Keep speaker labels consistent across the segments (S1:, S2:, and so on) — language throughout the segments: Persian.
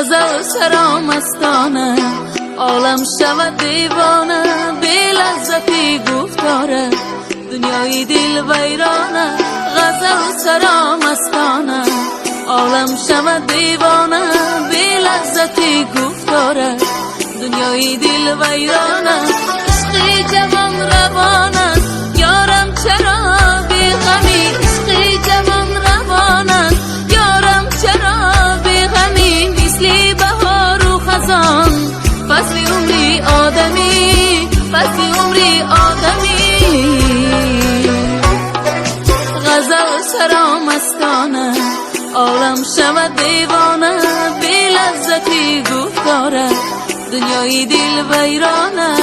S1: غزل سرامستانه، عالم شود دیوانه، بی لذتی گفتاره، دنیای دل ویرانه. غزل سرامستانه، عالم شود دیوانه، بی لذتی گفتاره، دنیای دل ویرانه. عشقی جوان روانه، یارم چرا بی غمی، عشقی جوان روانه، یارم چرا بی غمی، مثل بهار و خزان، فصل عمری آدمی، فصل عمری آدمی. غزل سرامستانه، عالم شود دیوانه، بی لذتی گفتاره، دنیای دل ویرانه.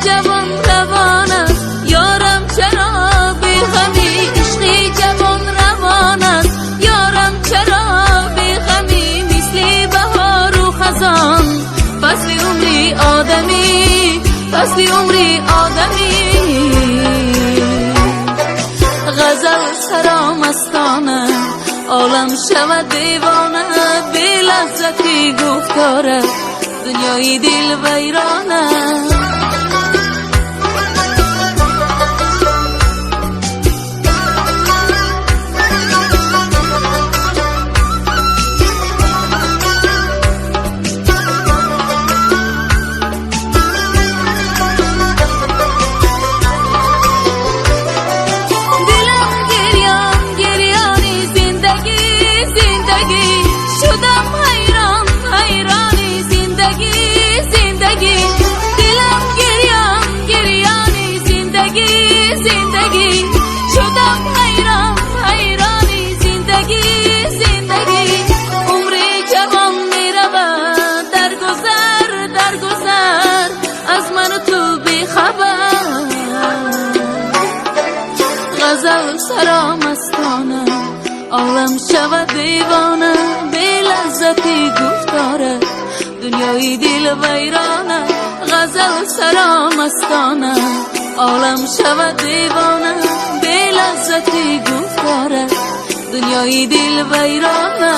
S1: جوان روانه، یارم چرا بی غمی، عشقی جوان روانه، یارم چرا بی غمی، مثل بهار و خزان، فصل عمری آدمی، فصل عمری آدمی. غزل سرامستانه، عالم شود دیوانه، بی لذتی گفتاره، دنیای دل ویرانه. غزل سرامستانه، عالم شود دیوانه، بی لذتی گفتاره، دنیای دل ویرانه. غزل سرامستانه، عالم شود دیوانه، بی لذتی گفتاره، دنیای دل ویرانه.